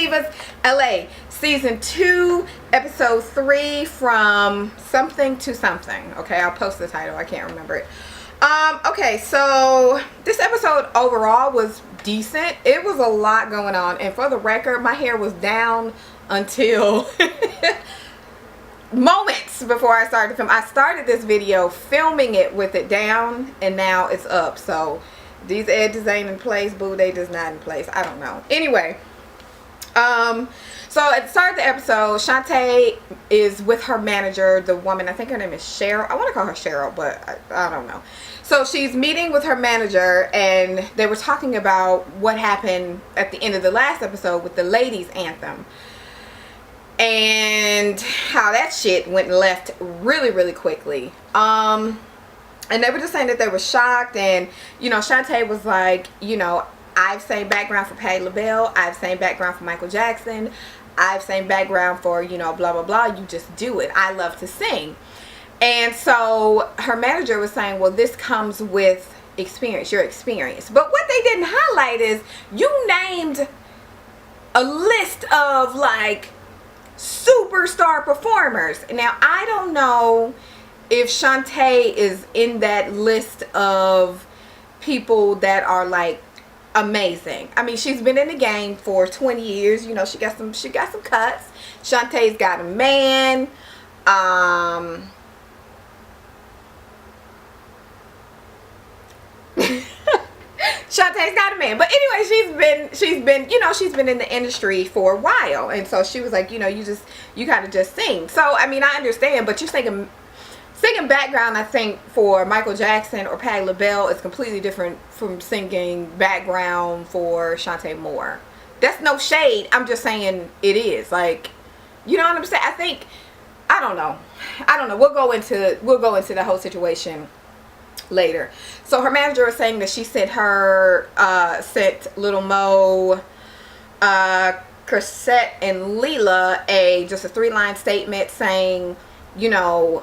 Divas LA season 2 episode 3 from something to something. Okay, I'll post the title, I can't remember it. Okay, so this episode overall was decent. It was a lot going on, and for the record, my hair was down until moments before I started to film. I started this video filming it with it down, and now it's up. So these edges ain't in place, boo. They just not in place. I don't know. Anyway, so at the start of the episode, Shantae is with her manager, the woman, I think her name is Cheryl. I want to call her Cheryl, but I don't know. So she's meeting with her manager, and they were talking about what happened at the end of the last episode with the ladies anthem. And how that shit went left really, really quickly. And they were just saying that they were shocked, and, you know, Shantae was like, you know, I've sang background for Patti LaBelle, I've sang background for Michael Jackson, I've sang background for, you know, blah, blah, blah, you just do it. I love to sing. And so her manager was saying, well, this comes with experience, your experience. But what they didn't highlight is you named a list of, like, superstar performers. Now, I don't know if Shantae is in that list of people that are, like, amazing. I mean, she's been in the game for 20 years. You know, she got some cuts. Shantae's got a man. Shantae's got a man. But anyway, she's been, you know, she's been in the industry for a while. And so she was like, you know, you gotta just sing. So, I mean, I understand, but you're singing background, I think, for Michael Jackson or Patti LaBelle is completely different from singing background for Shantae Moore. That's no shade. I'm just saying it is. Like, you know what I'm saying? I don't know. We'll go into the whole situation later. So her manager was saying that she sent Little Mo, Chrisette, and Leela just a 3-line statement saying, you know,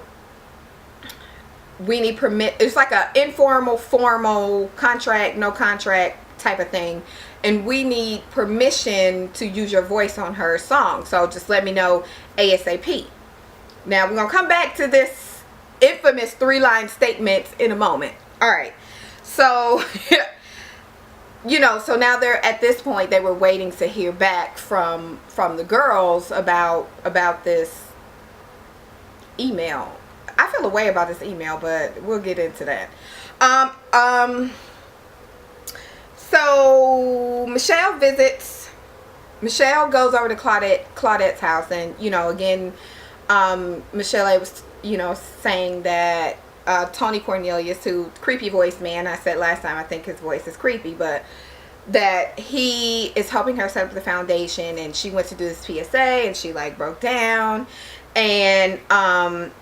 we need permit. It's like a informal, formal contract, no contract type of thing, and we need permission to use your voice on her song. So just let me know ASAP. Now we're gonna come back to this infamous 3-line statement in a moment. All right. So you know, so now they're at this point. They were waiting to hear back from the girls about this email. I feel a way about this email, but we'll get into that. So Michelle goes over to Claudette's house, and, you know, again, Michelle was, you know, saying that Tony Cornelius, who creepy voice man, I said last time, I think his voice is creepy, but that he is helping her set up the foundation, and she went to do this PSA, and she, like, broke down. And,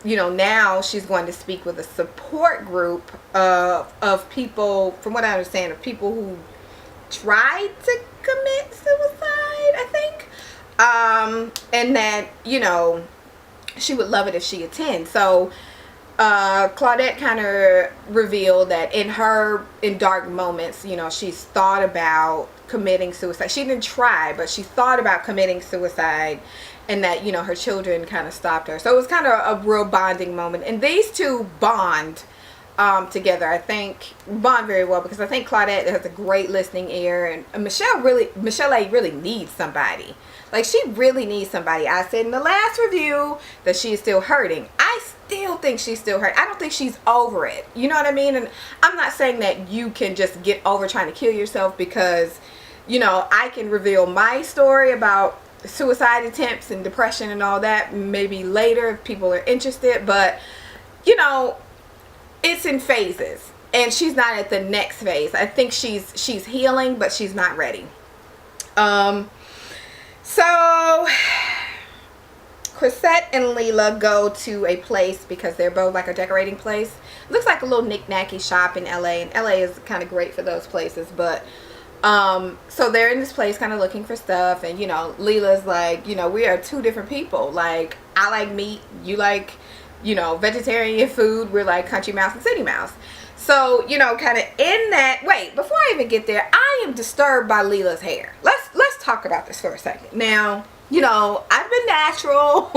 you know, now she's going to speak with a support group of people, from what I understand, of people who tried to commit suicide, I think. And that, you know, she would love it if she attends. So, Claudette kind of revealed that in dark moments, you know, she's thought about committing suicide. She didn't try, but she thought about committing suicide. And that, you know, her children kind of stopped her. So it was kind of a real bonding moment. And these two bond together. I think bond very well, because I think Claudette has a great listening ear. And Michelle really needs somebody. Like, she really needs somebody. I said in the last review that she is still hurting. I still think she's still hurt. I don't think she's over it. You know what I mean? And I'm not saying that you can just get over trying to kill yourself, because, you know, I can reveal my story about suicide attempts and depression and all that maybe later if people are interested, but, you know, it's in phases, and she's not at the next phase. I think she's healing, but she's not ready. So Chrisette and Leela go to a place because they're both like a decorating place. Looks like a little knick-knacky shop in LA, and LA is kind of great for those places. But so they're in this place kind of looking for stuff, and, you know, Leela's like, you know, we are two different people. Like, I like meat, you like, you know, vegetarian food, we're like country mouse and city mouse. So, you know, kind of in that, wait, before I even get there, I am disturbed by Leela's hair. Let's let's talk about this for a second. Now, you know, I've been natural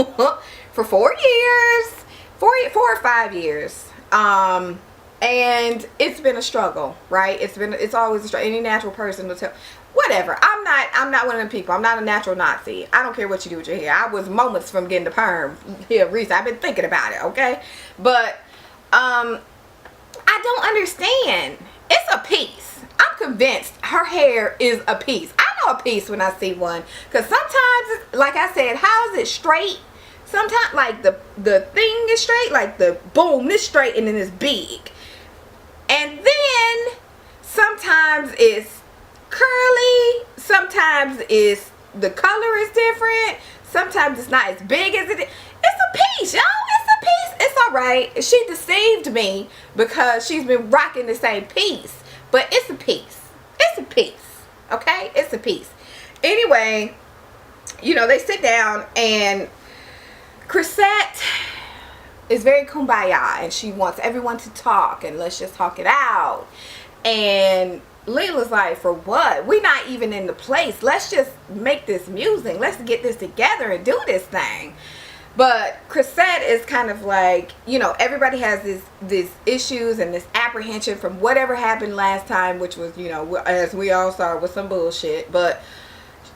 for 4 years, 4 or 5 years. And it's been a struggle, right? It's always a struggle. Any natural person will tell, whatever. I'm not one of them people. I'm not a natural Nazi. I don't care what you do with your hair. I was moments from getting the perm here recently. I've been thinking about it, okay? But I don't understand. It's a piece. I'm convinced her hair is a piece. I know a piece when I see one. Because sometimes, like I said, how is it straight? Sometimes, like, the thing is straight. Like, the boom, this straight and then it's big. And then, sometimes it's curly. Sometimes it's, the color is different. Sometimes it's not as big as it is. It's a piece, y'all. It's a piece. It's alright. She deceived me because she's been rocking the same piece. But it's a piece. It's a piece. Okay? It's a piece. Anyway, you know, they sit down and Chrisette is very kumbaya and she wants everyone to talk and let's just talk it out. And Leela's like, for what? We're not even in the place. Let's just make this music. Let's get this together and do this thing. But Chrisette is kind of like, you know, everybody has these issues and this apprehension from whatever happened last time, which was, you know, as we all saw, was some bullshit. But,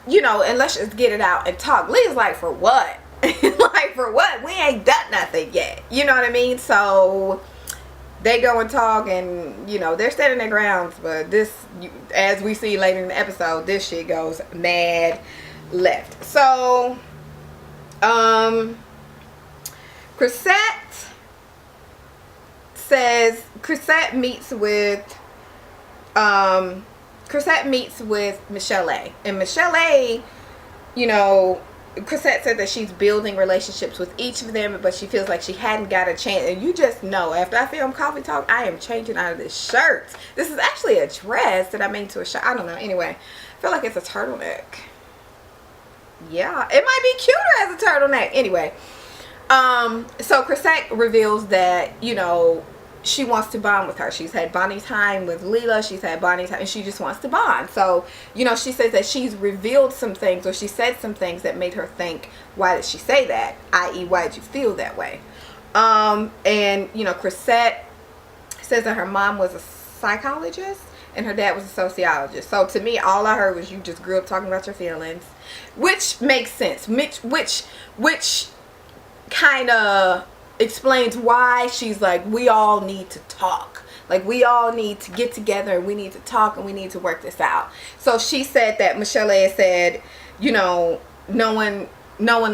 you know, and let's just get it out and talk. Leah's like, for what? Like, for what? We ain't done nothing yet. You know what I mean? So they go and talk and, you know, they're standing their grounds. But this, as we see later in the episode, this shit goes mad left. So, Chrisette meets with Michelle A. And Michelle A, you know, Chrisette said that she's building relationships with each of them, but she feels like she hadn't got a chance. And you just know, after I film Coffee Talk, I am changing out of this shirt. This is actually a dress that I made into a shirt. I don't know. Anyway, I feel like it's a turtleneck. Yeah, it might be cuter as a turtleneck. Anyway, so Chrisette reveals that, you know, she wants to bond with her. She's had bonding time with Leela. She's had bonding time and she just wants to bond. So, you know, she says that she's revealed some things, or she said some things that made her think, why did she say that? I.e., why did you feel that way? And, you know, Chrisette says that her mom was a psychologist and her dad was a sociologist. So to me, all I heard was you just grew up talking about your feelings, which makes sense. Which kind of explains why she's like, we all need to talk. Like, we all need to get together and we need to talk and we need to work this out. So she said that Michelle A said, you know, no one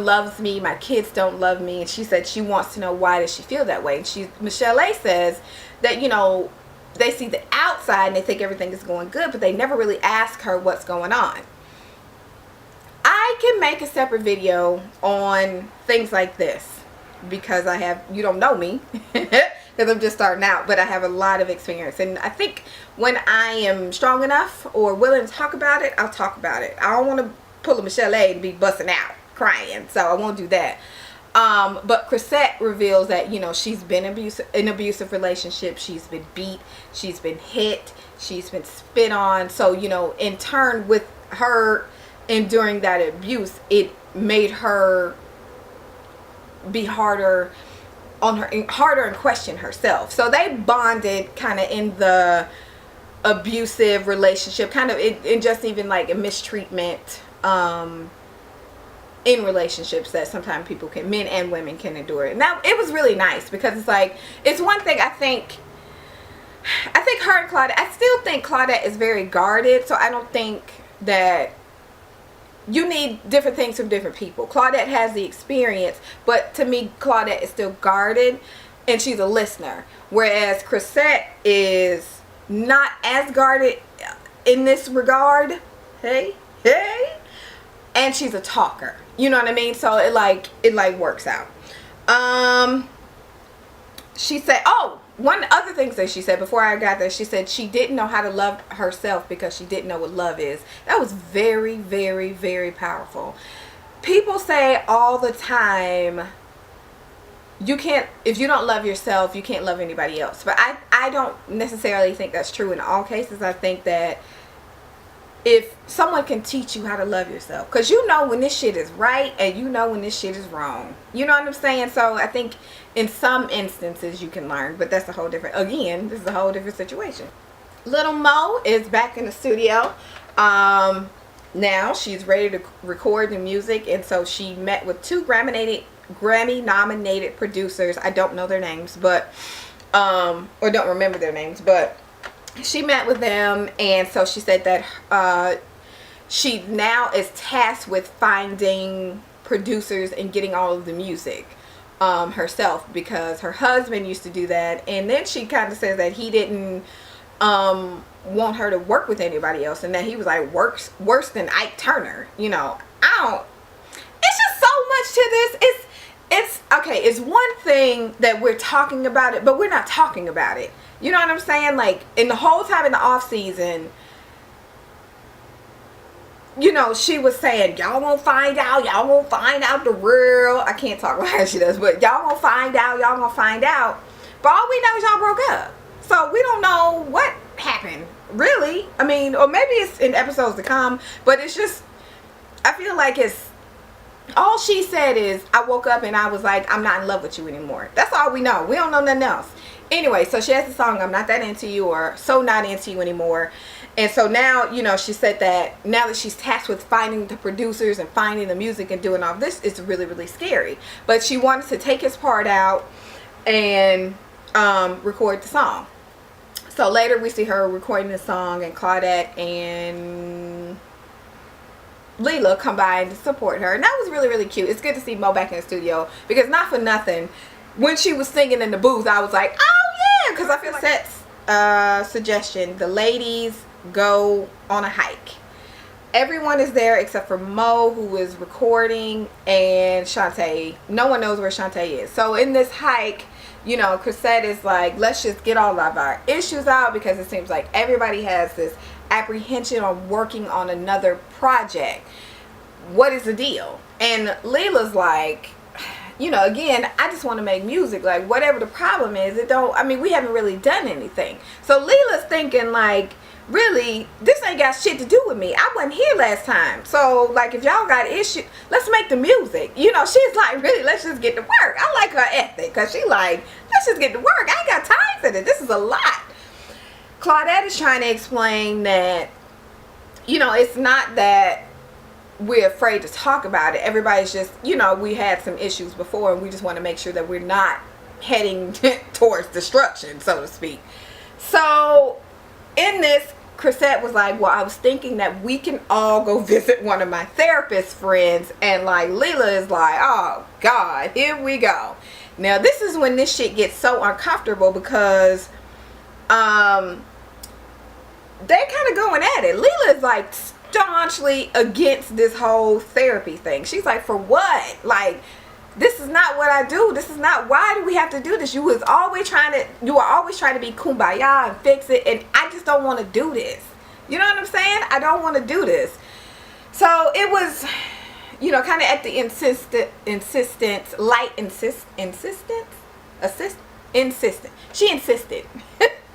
loves me. My kids don't love me. And she said she wants to know, why does she feel that way? And Michelle A says that, you know, they see the outside and they think everything is going good, but they never really ask her what's going on. I can make a separate video on things like this because I have, you don't know me because I'm just starting out, but I have a lot of experience. And I think when I am strong enough or willing to talk about it, I'll talk about it. I don't want to pull a Michelle A and be busting out crying, so I won't do that. But Chrisette reveals that, you know, she's been in abusive relationships. She's been beat. She's been hit. She's been spit on. So, you know, in turn with her enduring that abuse, it made her be harder and question herself. So they bonded kind of in the abusive relationship, kind of in just even like a mistreatment, in relationships that sometimes people can, men and women can endure. And that, it was really nice because it's like, it's one thing I think her and Claudette, I still think Claudette is very guarded, so I don't think that you need different things from different people. Claudette has the experience, but to me, Claudette is still guarded and she's a listener. Whereas Chrisette is not as guarded in this regard. Hey. And she's a talker. You know what I mean? So it like works out. She said, oh, one other thing that she said before I got there, she said she didn't know how to love herself because she didn't know what love is. That was very, very, very powerful. People say all the time, you can't, if you don't love yourself, you can't love anybody else. But I don't necessarily think that's true in all cases. I think that if someone can teach you how to love yourself, because you know when this shit is right and you know when this shit is wrong. You know what I'm saying? So I think in some instances you can learn, but that's a whole different, again, this is a whole different situation. Little Mo is back in the studio. Now she's ready to record the music, and so she met with two Grammy nominated producers. I don't know their names, but or don't remember their names, but she met with them, and so she said that she now is tasked with finding producers and getting all of the music herself, because her husband used to do that. And then she kind of says that he didn't want her to work with anybody else, and that he was like worse than Ike Turner. You know, it's just so much to this. It's okay, it's one thing that we're talking about it, but we're not talking about it. You know what I'm saying? Like, in the whole time in the off season, you know, she was saying, y'all won't find out the real, I can't talk like how she does, but y'all gonna find out. But all we know is y'all broke up. So we don't know what happened, really. I mean, or maybe it's in episodes to come, but it's just, I feel like it's, all she said is, I woke up and I was like, I'm not in love with you anymore. That's all we know. We don't know nothing else. Anyway, so she has the song, I'm Not That Into You, or So Not Into You Anymore. And so now, you know, she said that now that she's tasked with finding the producers and finding the music and doing all this, it's really, really scary. But she wanted to take his part out and record the song. So later we see her recording the song, and Claudette and Leela come by and support her, and that was really, really cute. It's good to see Mo back in the studio, because not for nothing, when she was singing in the booth, I was like, oh yeah, because I feel like Set's suggestion, the ladies go on a hike. Everyone is there except for Mo, who is recording, and Shantae. No one knows where Shantae is. So in this hike, you know, Chrisette is like, let's just get all of our issues out, because it seems like everybody has this apprehension on working on another project. What is the deal? And Leela's like, you know, again, I just want to make music. Like, whatever the problem is, we haven't really done anything. So Leela's thinking like, really, this ain't got shit to do with me. I wasn't here last time. So, like, if y'all got issues, let's make the music. You know, she's like, really, let's just get to work. I like her ethic, because she like, let's just get to work. I ain't got time for this. This is a lot. Claudette is trying to explain that, you know, it's not that we're afraid to talk about it. Everybody's just, you know, we had some issues before, and we just want to make sure that we're not heading towards destruction, so to speak. So in this, Chrisette was like, well, I was thinking that we can all go visit one of my therapist friends. And like, Leela is like, oh God, here we go. Now this is when this shit gets so uncomfortable, because they kind of going at it. Leela is like staunchly against this whole therapy thing. She's like, for what? Like, this is not what I do. This is not, why do we have to do this? You were always trying to be kumbaya and fix it, and I just don't want to do this. You know what I'm saying? I don't want to do this. So it was, you know, kind of at the insistent. She insisted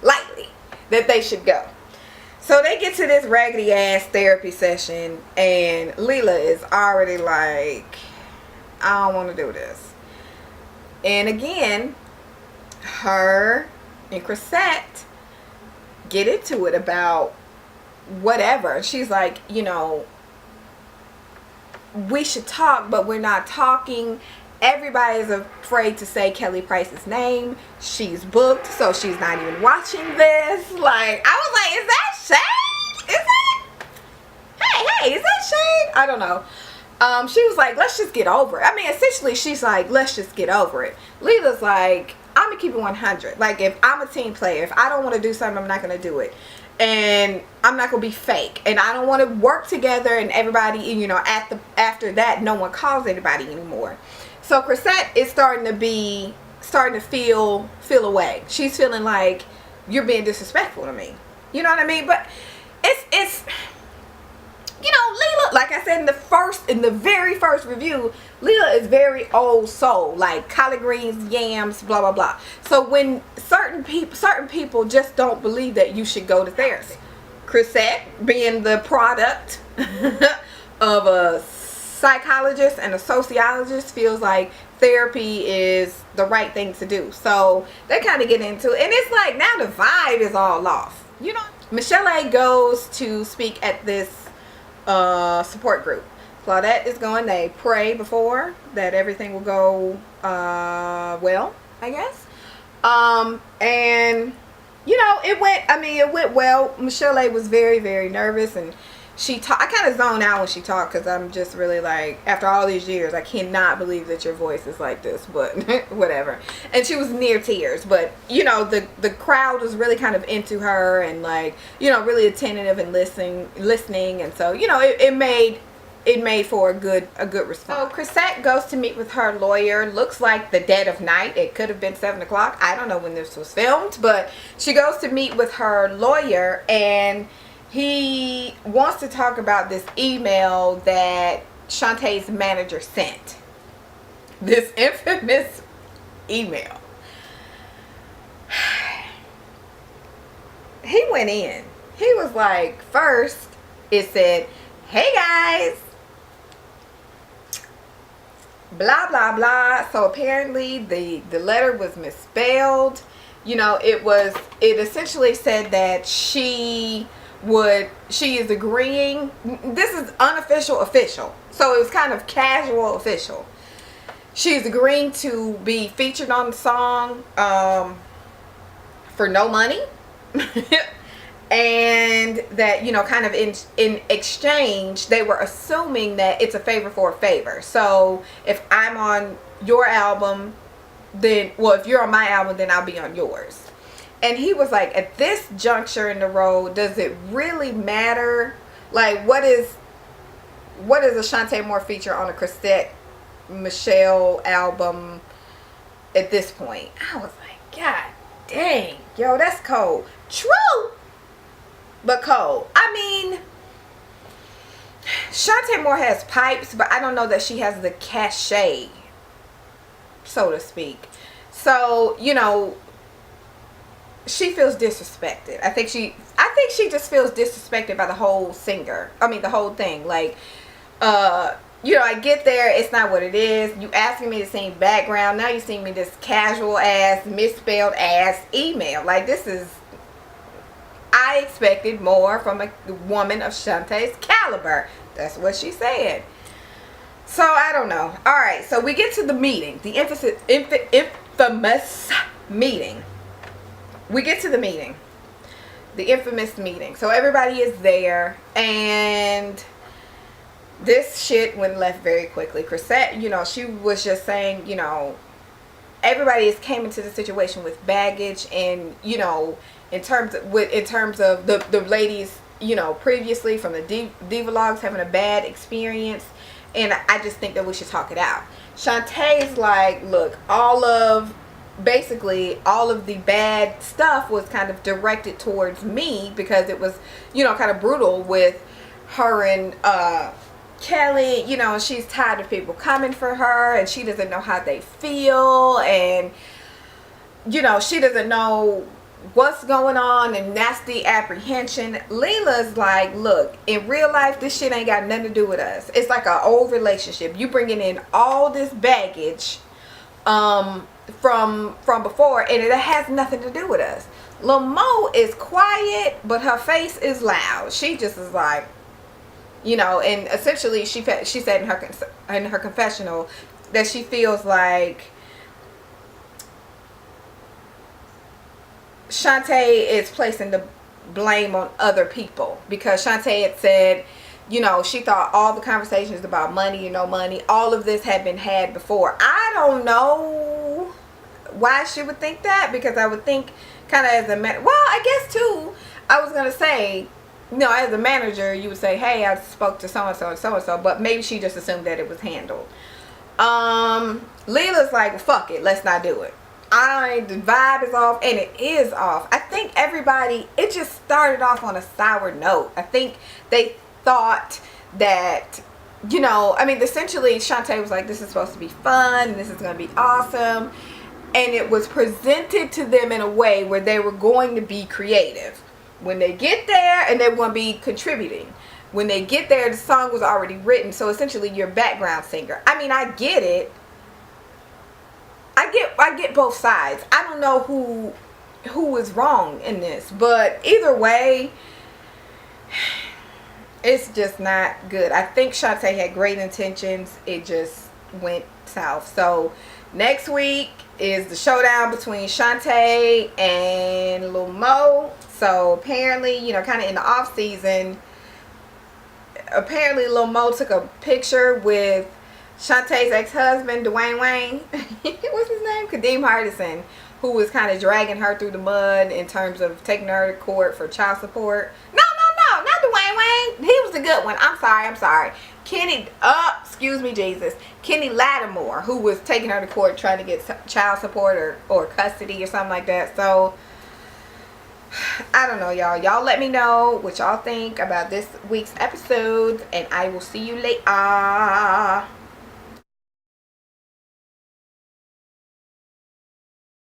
lightly that they should go. So they get to this raggedy ass therapy session, and Leela is already like, I don't want to do this. And again, her and Chrisette get into it about whatever. She's like, you know, we should talk, but we're not talking. Everybody's afraid to say Kelly Price's name. She's booked, so she's not even watching this. Like, I was like, is that shade? Is that? Hey, is that shade? I don't know. She was like, let's just get over it. I mean, essentially, she's like, let's just get over it. Leela's like, I'm gonna keep it 100. Like, if I'm a team player, if I don't want to do something, I'm not gonna do it. And I'm not gonna be fake. And I don't want to work together and everybody, you know, after that, no one calls anybody anymore. So Chrisette is starting to feel away. She's feeling like, you're being disrespectful to me. You know what I mean? But it's you know, Leela, like I said in the very first review, Leela is very old soul, like collard greens, yams, blah blah blah. So when certain people just don't believe that you should go to therapy. Chrisette, being the product of a psychologist and a sociologist, feels like therapy is the right thing to do. So they kind of get into it, and it's like now the vibe is all off. You know, Michelle A goes to speak at this support group. Claudette is going. They pray before that everything will go well, I guess. And you know, it went well. Michelle A was very, very nervous, and I kind of zone out when she talked, because I'm just really like, after all these years, I cannot believe that your voice is like this, but whatever. And she was near tears, but you know, the crowd was really kind of into her, and like, you know, really attentive and listening, and so, you know, it made for a good response. So Chrisette goes to meet with her lawyer. Looks like the dead of night. It could have been 7 o'clock. I don't know when this was filmed, but she goes to meet with her lawyer, and he wants to talk about this email that Shantae's manager sent. This infamous email. He went in. He was like, first it said, "Hey guys, blah blah blah." So apparently the letter was misspelled. You know, it essentially said that she is agreeing. This is unofficial official, so it was kind of casual official. She's agreeing to be featured on the song for no money. And that, you know, kind of in exchange, they were assuming that it's a favor for a favor. So if I'm on your album, then, well, if you're on my album, then I'll be on yours. And he was like, at this juncture in the road, does it really matter? Like, what is a Shantae Moore feature on a Chrisette Michelle album at this point? I was like, God dang, yo, that's cold. True, but cold. I mean, Shantae Moore has pipes, but I don't know that she has the cachet, so to speak. So, you know, she feels disrespected. I think she just feels disrespected by the whole singer. I mean, the whole thing. Like, you know, I get there, it's not what it is. You asking me to sing background. Now you sing me this casual ass, misspelled ass email. Like, this is, I expected more from a woman of Shantae's caliber. That's what she said. So, I don't know. Alright, so we get to the meeting. The infamous meeting. We get to the meeting. The infamous meeting. So, everybody is there. And this shit went left very quickly. Chrisette, you know, she was just saying, you know, everybody came into the situation with baggage, and, you know, in terms of the ladies, you know, previously from the Divalogs having a bad experience, and I just think that we should talk it out. Shantae's like, look, basically all of the bad stuff was kind of directed towards me, because it was, you know, kind of brutal with her and Kelly. You know, she's tired of people coming for her, and she doesn't know how they feel, and, you know, she doesn't know what's going on, and that's the apprehension. Leela's like, look, in real life, this shit ain't got nothing to do with us. It's like an old relationship. You bringing in all this baggage from before, and it has nothing to do with us. Lil Mo is quiet, but her face is loud. She just is like, you know, and essentially she said in her confessional that she feels like Shantae is placing the blame on other people, because Shantae had said, you know, she thought all the conversations about money and no money, all of this had been had before. I don't know why she would think that, because I would think kind of as a well, I guess too, I was gonna say, you know, as a manager, you would say, hey, I spoke to so-and-so and so-and-so, but maybe she just assumed that it was handled. Leela's like, well, fuck it, let's not do it. The vibe is off, and it is off. I think everybody, it just started off on a sour note. I think they thought that, you know, I mean, essentially Shantae was like, this is supposed to be fun, this is going to be awesome, and it was presented to them in a way where they were going to be creative. When they get there, and they want to be contributing. When they get there, the song was already written, so essentially you're background singer. I mean, I get it. I get both sides. I don't know who is wrong in this, but either way, it's just not good. I think Shantae had great intentions. It just went south. So next week is the showdown between Shantae and Lil Mo. So apparently, you know, kind of in the off season, apparently Lil Mo took a picture with Shantae's ex-husband, Dwayne Wayne. What's his name? Kadeem Hardison, who was kind of dragging her through the mud in terms of taking her to court for child support. No, not Dwayne Wayne. He was the good one. I'm sorry. Excuse me, Jesus. Kenny Lattimore, who was taking her to court trying to get child support or custody or something like that. So, I don't know, y'all. Y'all let me know what y'all think about this week's episode, and I will see you later.